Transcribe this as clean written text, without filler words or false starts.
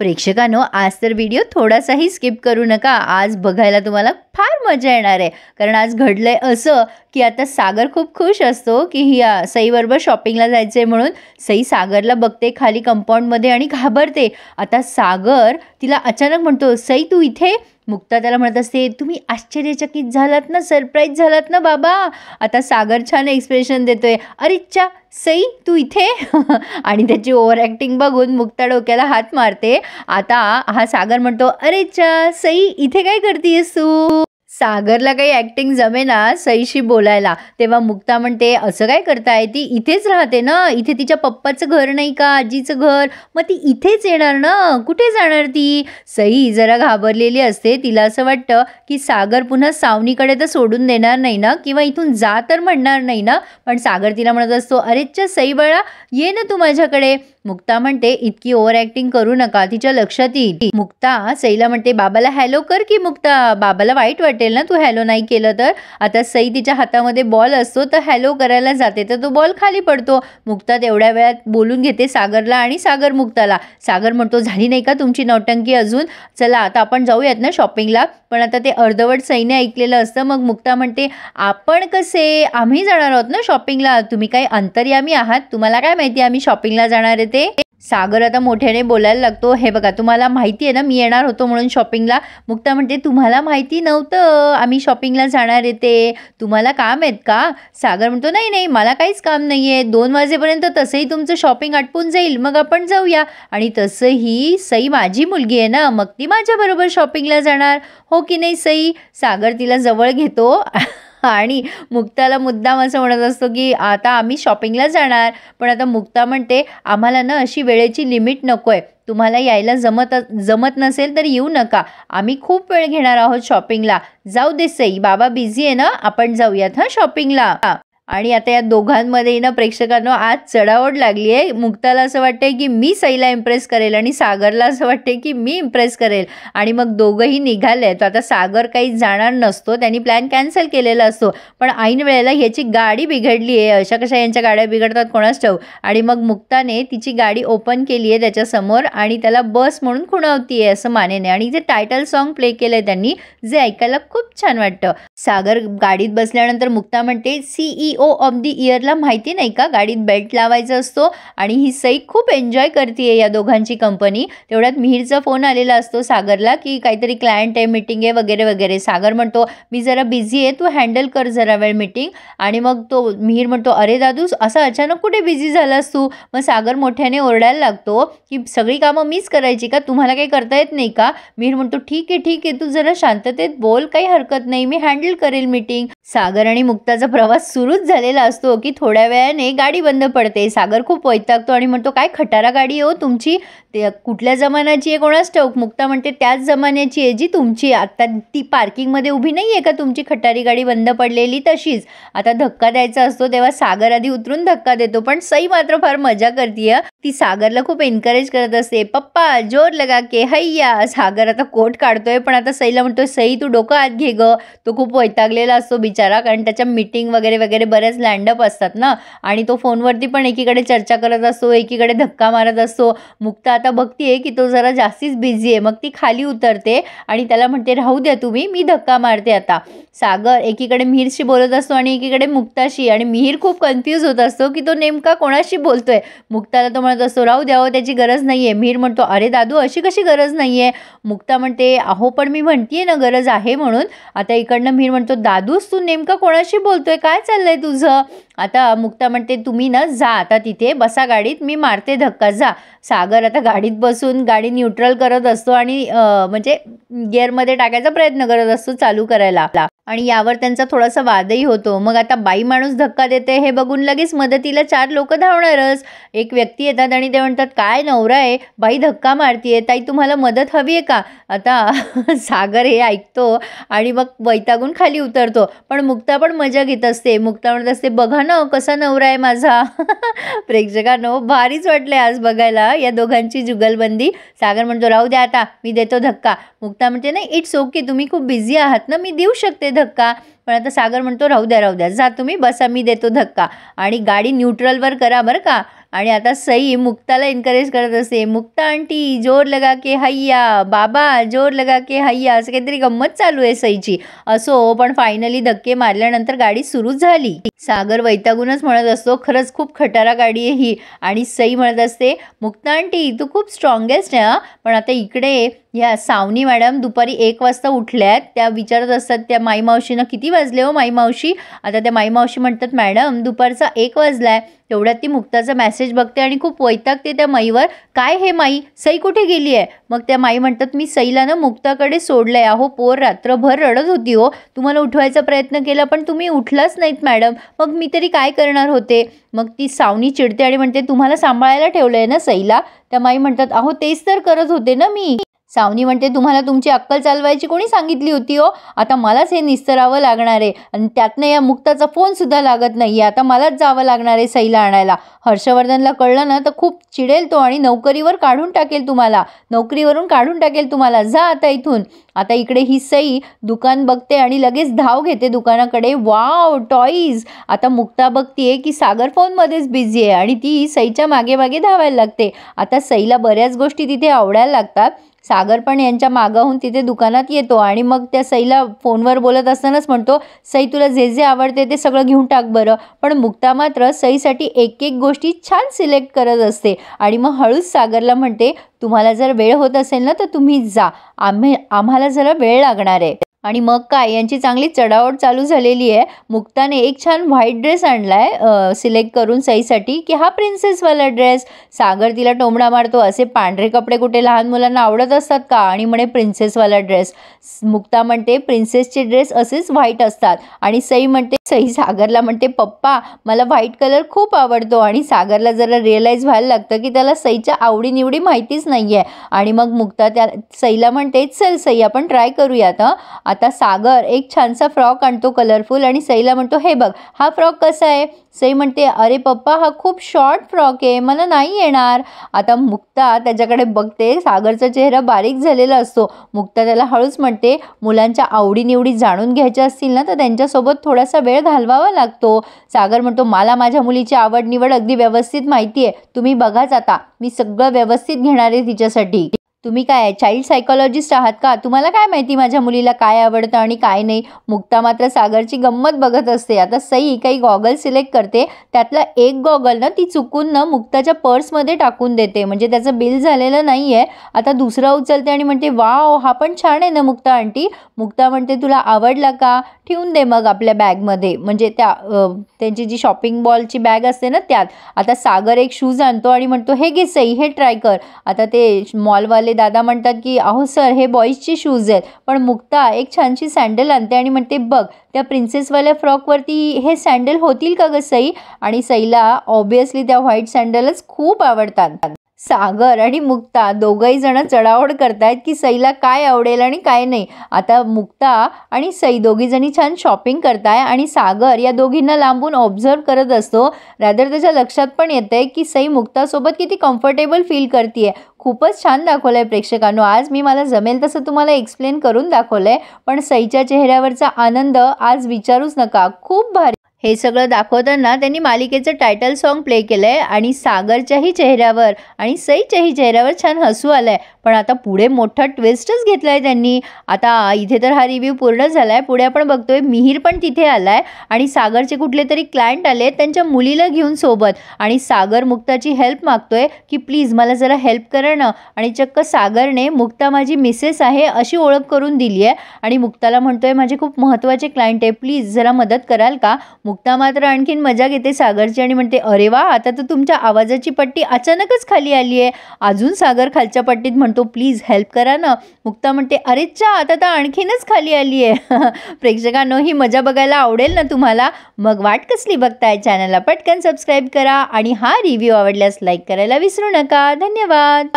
प्रेक्षकांनो, आज तर video थोडासाही skip करू नका. आज बघायला तुम्हाला फार मजा येणार आहे. कारण आज घडलंय असं की आता सागर खूप खुश असतो की ही सईबरोबर शॉपिंगला जायचं आहे म्हणून. सई सागरला बघते खाली कंपाऊंडमध्ये आणि घाबरते. आता सागर तिला अचानक म्हणतो, सई तू इथे. मुक्ता त्याला म्हणत असते, तुम्ही आश्चर्यचकित झालात ना, सरप्राईज झालात ना बाबा. आता सागर छान एक्सप्रेशन देतोय, अरेच्चा सई तू इथे. आणि त्याची ओव्हर ॲक्टिंग बघून मुक्ता डोक्याला हात मारते. आता हा सागर म्हणतो, अरेच्चा सई इथे काय करतेस तू. सागरला काही ॲक्टिंग जमेना सईशी बोलायला. तेव्हा मुक्ता म्हणते, असं काय करताय, ती इथेच राहते ना, इथे तिच्या पप्पाचं घर नाही का, आजीचं घर, मग ती इथेच येणार ना, कुठे जाणार ती. सई जरा घाबरलेली असते. तिला असं वाटतं की सागर पुन्हा सावनीकडे तर सोडून देणार नाही ना, किंवा इथून जा तर म्हणणार नाही ना. पण सागर तिला म्हणत असतो, अरेच्चा सई बाळा ये ना तू माझ्याकडे. मुक्ता म्हणते, इतकी ओव्हर ॲक्टिंग करू नका, तिच्या लक्षात येईल. मुक्ता सईला म्हणते, बाबाला हॅलो कर की मुक्ता, बाबाला वाईट वाटेल ना तू हॅलो नाही केलं तर. आता सई तिच्या हातामध्ये बॉल असतो तर हॅलो करायला जाते तर तो बॉल खाली पडतो. मुक्ता तेवढ्या वेळात बोलून घेते सागरला आणि सागर मुक्ताला. सागर म्हणतो, झाली नाही का तुमची नौटंकी अजून, चला आता आपण जाऊयात ना शॉपिंगला. पण आता ते अर्धवट सईने ऐकलेलं असतं. मग मुक्ता म्हणते, आपण कसे, आम्ही जाणार आहोत ना शॉपिंगला, तुम्ही काही अंतर्यामी आहात, तुम्हाला काय माहिती आम्ही शॉपिंगला जाणार आहे ते. सागर आता मोठ्याने बोलायला लागतो, हे बघा तुम्हाला माहिती आहे ना मी येणार होतो म्हणून शॉपिंगला. मुक्ता म्हणते, तुम्हाला माहिती नव्हतं आम्ही शॉपिंगला जाणार आहे ते, तुम्हाला काम आहेत का. सागर म्हणतो, नाही नाही मला काहीच काम नाही आहे, 2 वाजेपर्यंत तसंही तुमचं शॉपिंग आटपून जाईल, मग आपण जाऊया. आणि तसंही सई माझी मुलगी आहे ना, मग ती माझ्याबरोबर शॉपिंगला जाणार, हो की नाही सई. सागर तिला जवळ घेतो आणि मुक्ताला मुद्दाम असं म्हणत असतो की आता आम्ही शॉपिंगला जाणार. पण आता मुक्ता म्हणते, आम्हाला ना अशी वेळेची लिमिट नको आहे, तुम्हाला यायला जमत नसेल तर येऊ नका, आम्ही खूप वेळ घेणार आहोत शॉपिंगला. जाऊ दे सई, बाबा बिझी आहे ना, आपण जाऊयात हां शॉपिंगला. आणि आता या दोघांमध्ये ना प्रेक्षकांना आज चढाओढ लागली आहे. मुक्ताला असं वाटतंय की मी सईला इम्प्रेस करेल आणि सागरला असं वाटतंय की मी इम्प्रेस करेल. आणि मग दोघंही निघाले. तर आता सागर काही जाणार नसतो, त्यांनी प्लॅन कॅन्सल केलेला असतो. पण ऐन वेळेला ह्याची गाडी बिघडली आहे. अशा कशा यांच्या गाड्या बिघडतात कोणाच ठाऊक. आणि मग मुक्ताने तिची गाडी ओपन केली आहे त्याच्यासमोर आणि त्याला बस म्हणून खुणावती आहे असं मानेने. आणि जे टायटल सॉन्ग प्ले केलं आहे त्यांनी, जे ऐकायला खूप छान वाटतं. सागर गाडीत बसल्यानंतर मुक्ता म्हणते, CEO ऑफ द इयरला माहिती नाही का गाडीत बेल्ट लावायचा असतो. आणि ही सई खूप एन्जॉय करते या दोघांची कंपनी. तेवढ्यात मिहीरचा फोन आलेला असतो सागरला की काहीतरी क्लायंट आहे, मीटिंग आहे वगैरे वगैरे. सागर म्हणतो, मी जरा बिझी आहे, तू हँडल कर जरा वेळ मीटिंग. आणि मग तो मिहीर म्हणतो, अरे दादू असं अचानक कुठे बिझी झालास तू. मग सागर मोठ्याने ओरडायला लागतो की सगळी कामं मीच करायची का, तुम्हाला काही करता येत नाही का. मिहीर म्हणतो, ठीक आहे तू जरा शांततेत बोल, काही हरकत नाही, मी हँडल करेल मीटिंग. सागर आणि मुक्ताचा प्रवास सुरूच झालेला असतो की थोड्या वेळाने गाडी बंद पडते. सागर खूप वैतागतो आणि म्हणतो, काय खटारा गाडी हो तुमची, ते कुठल्या जमान्याची आहे कोणाच ठाऊक. मुक्ता म्हणते, त्याच जमान्याची आहे जी तुमची, आता ती पार्किंगमध्ये उभी नाही आहे का तुमची खटारी गाडी बंद पडलेली तशीच. आता धक्का द्यायचा असतो तेव्हा सागर आधी उतरून धक्का देतो. पण सई मात्र फार मजा करते. ती सागरला खूप एनकरेज करत असते, पप्पा जोर लगा के हैया. सागर आता कोट काढतोय पण आता सईला म्हणतोय, सई तू डोकं आत घे ग. तो खूप वैतागलेला असतो बिचारा, कारण त्याच्या मीटिंग वगैरे वगैरे बऱ्याच लँडअप असतात ना. आणि तो फोनवरती पण एकीकडे चर्चा करत असतो, एकीकडे धक्का मारत असतो. मुक्ता आता बघतीये की तो जरा जास्तीच बिझी आहे. मग ती खाली उतरते आणि त्याला म्हणते, राहू द्या तुम्ही, मी धक्का मारते आता. सागर एकीकडे मिहीरशी बोलत असतो आणि एकीकडे मुक्ताशी. आणि मिहीर खूप कन्फ्यूज होत असतो की तो नेमका कोणाशी बोलतोय. मुक्ताला तो म्हणत असतो, राहू द्यावं त्याची गरज नाही आहे. मिहीर म्हणतो, अरे दादू अशी कशी गरज नाही आहे. मुक्ता म्हणते, अहो पण मी म्हणतीये ना गरज आहे म्हणून. आता इकडनं मिहीर म्हणतो, दादूस तू नेमका कोणाशी बोलतोय, काय चाललंय तुझं. आता मुक्ता म्हणते, तुम्ही ना जा आता तिथे बसा गाडीत, मी मारते धक्का, जा. सागर आता गाडीत बसून गाडी न्यूट्रल करत असतो आणि म्हणजे गिअरमध्ये टाकायचा प्रयत्न करत असतो चालू करायला. आणि यावर त्यांचा थोडासा वादही होतो. मग आता बाई माणूस धक्का देते हे बघून लगेच मदतीला 4 लोक धावणारच. एक व्यक्ती येतात आणि ते म्हणतात, काय नवरा आहे, बाई धक्का मारतीये, ताई तुम्हाला मदत हवी आहे का. आता सागर हे ऐकतो आणि मग वैतागून खाली उतरतो. पण मुक्ता पण मजा घेत असते. मुक्ता म्हणत असते, बघा ना कसा नवरा आहे माझा. प्रेक्षकांनो भारीच वाटले आज बघायला या दोघांची जुगलबंदी. सागर म्हणतो, राहू द्या आता मी देतो धक्का. मुक्ता म्हणते, नाही इट्स ओके, तुम्ही खूप बिझी आहात ना, मी देऊ शकते धक्का, पण आता सागर म्हणतो राहू द्या जा तुम्ही बसा, मी देतो धक्का आणि गाडी न्यूट्रलवर करा बरं का. आणि आता सई मुक्ताला एनकरेज करत असते, मुक्ता आंटी जोर लगा के हैया, बाबा जोर लगा के हैया, असं काहीतरी गंमत चालू आहे सईची. असो, पण फायनली धक्के मारल्यानंतर गाडी सुरू झाली. सागर वैतागूनच म्हणत असतो खरंच खूप खटारा गाडी आहे ही. आणि सई म्हणत असते मुक्ता आंटी तू खूप स्ट्रॉंगेस्ट आहे. पण आता इकडे या सावनी मॅडम दुपारी 1 वाजता उठल्यात. त्या विचारत असतात त्या माई मावशीनं किती वाजले हो माई मावशी. आता त्या माई मावशी म्हणतात मॅडम दुपारचा 1 वाजलाय. तेवढ्यात ती मुक्ताचा मेसेज बघते आणि खूप वैतागते त्या माईवर. काय हे माई, सई कुठे गेली आहे. मग त्या माई म्हणतात मी सईला ना मुक्ताकडे सोडलंय. अहो पोर रात्रभर रडत होती हो, तुम्हाला उठवायचा प्रयत्न केला पण तुम्ही उठलाच नाहीत मॅडम, मग मी तरी काय करणार होते. मग ती सावनी चिडते आणि म्हणते तुम्हाला सांभाळायला ठेवलंय ना सईला. त्या माई म्हणतात अहो तेच तर करत होते ना मी. सावनी म्हणते तुम्हाला तुमची अक्कल चालवायची कोणी सांगितली होती हो. आता मलाच हे निस्तरावं लागणार आहे आणि त्यातनं या मुक्ताचा फोनसुद्धा लागत नाही आहे. आता मलाच जावं लागणार आहे सईला आणायला. हर्षवर्धनला कळलं ना तर खूप चिडेल तो आणि नोकरीवरून काढून टाकेल तुम्हाला. जा आता इथून. आता इकडे ही सई दुकान बघते आणि लगेच धाव घेते दुकानाकडे. Wow toys. आता मुक्ता बघतीये की सागर फोनमध्येच बिझी आहे आणि ती सईच्या मागे मागे धावायला लागते. आता सईला बऱ्याच गोष्टी तिथे आवडायला लागतात. सागर पण यांच्या मागाहून तिथे दुकानात येतो आणि मग त्या सईला फोनवर बोलत असतानाच म्हणतो सई तुला जे जे आवडते ते सगळं घेऊन टाक बरं. पण मुक्ता मात्र सईसाठी एक एक गोष्टी छान सिलेक्ट करत असते आणि मग हळूच सागरला म्हणते तुम्हाला जर वेळ होत असेल ना तर तुम्ही जा, आम्हाला जरा वेळ लागणार आहे. आणि मग काय यांची चांगली चढाओढ चालू झालेली आहे. मुक्ताने एक छान व्हाईट ड्रेस आणलाय सिलेक्ट करून सईसाठी की हा प्रिन्सेसवाला ड्रेस. सागर तिला टोमडा मारतो असे पांढरे कपडे कुठे लहान मुलांना आवडत असतात का, आणि म्हणे प्रिन्सेसवाला ड्रेस. मुक्ता म्हणते प्रिन्सेसचे ड्रेस असेच व्हाईट असतात. आणि सई सागरला म्हणते पप्पा मला व्हाईट कलर खूप आवडतो. आणि सागरला जरा रिअलाईज व्हायला लागतं की त्याला सईच्या आवडीनिवडी माहितीच नाही आहे. आणि मग मुक्ता त्या सईला म्हणते चल सई आपण ट्राय करूयात. आता सागर एक छानसा फ्रॉक आणतो कलरफुल आणि सईला म्हणतो हे बघ हा फ्रॉक कसा आहे. सई म्हणते अरे पप्पा हा खूप शॉर्ट फ्रॉक आहे, मला नाही येणार. आता मुक्ता त्याच्याकडे बघते. सागरचा चेहरा बारीक झालेला असतो. मुक्ता त्याला हळूच म्हणते मुलांच्या आवडीनिवडी जाणून घ्यायच्या असतील ना तर त्यांच्यासोबत थोडासा वेळ घालवावा लागतो. सागर म्हणतो मला माझ्या मुलीची आवड निवड अगदी व्यवस्थित माहिती आहे, तुम्ही बघाच आता मी सगळं व्यवस्थित घेणार आहे तिच्यासाठी. तुम्ही काय चाइल्ड सायकोलॉजिस्ट आहात का, तुम्हाला काय माहिती माझ्या मुलीला काय आवडतं आणि काय नाही. मुक्ता मात्र सागरची गंमत बघत असते. आता सई काही गॉगल सिलेक्ट करते. त्यातला एक गॉगल ना ती चुकून ना मुक्ताच्या पर्समध्ये टाकून देते, म्हणजे त्याचं बिल झालेलं नाही आहे. आता दुसरा उचलते आणि म्हणते वाव हा पण छान आहे ना मुक्ता आंटी. मुक्ता म्हणते तुला आवडला का, ठेवून दे मग आपल्या बॅगमध्ये, म्हणजे त्यांची जी शॉपिंग बॉलची बॅग असते ना त्यात. आता सागर एक शूज आणतो आणि म्हणतो हे घे सई हे ट्राय कर. आता ते मॉलवाले दादा म्हणतात की अहो सर हे बॉईजचे शूज आहेत. पण मुक्ता एक छानशी सँडल आणते आणि म्हणते बघ त्या प्रिन्सेसवाल्या फ्रॉकवरती हे सँडल होतील का ग सई. आणि सईला ऑब्विसली त्या व्हाईट सँडलच खूप आवडतात. सागर आणि मुक्ता दोघंही जण चढाओढ करतायत की सईला काय आवडेल आणि काय नाही. आता मुक्ता आणि सई दोघी जणी छान शॉपिंग करताय आणि सागर या दोघींना लांबून ऑब्झर्व करत असतो. रादर त्याच्या लक्षात पण येतंय की सई मुक्तासोबत किती कम्फर्टेबल फील करते. खूपच छान दाखवलं आहे प्रेक्षकांनो. आज मी मला जमेल तसं तुम्हाला एक्सप्लेन करून दाखवलं आहे, पण सईच्या चेहऱ्यावरचा आनंद आज विचारूच नका, खूप भारी. हे सगळं दाखवताना त्यांनी मालिकेचं टायटल सॉन्ग प्ले केलं आहे आणि सागरच्याही चेहऱ्यावर आणि सईच्याही चेहऱ्यावर छान हसू आलं आहे. पण आता पुढे मोठा ट्विस्टच घेतला आहे त्यांनी. आता इथे तर हा रिव्ह्यू पूर्ण झाला आहे. पुढे आपण बघतोय मिहीर पण तिथे आला आहे आणि सागरचे कुठले तरी क्लायंट आले त्यांच्या मुलीला घेऊन सोबत. आणि सागर मुक्ताची हेल्प मागतोय की प्लीज मला जरा हेल्प करा ना. आणि चक्क सागरने मुक्ता माझी मिसेस आहे अशी ओळख करून दिली आहे आणि मुक्ताला म्हणतोय माझे खूप महत्त्वाचे क्लायंट आहे, प्लीज जरा मदत कराल का. मुक्ता मात्र आणखीन मजा घेते सागरची आणि म्हणते अरे वा आता तर तुमच्या आवाजाची पट्टी अचानकच खाली आली आहे. अजून सागर खालच्या पट्टीत म्हणतो प्लीज हेल्प करा ना. मुक्ता म्हणते अरे चा आता तर आणखीनच खाली आली आहे. प्रेक्षकांनो ही मजा बघायला आवडेल ना तुम्हाला. मग वाट कसली बघताय, चॅनलला पटकन सबस्क्राईब करा आणि हा रिव्ह्यू आवडल्यास लाईक करायला विसरू नका. धन्यवाद.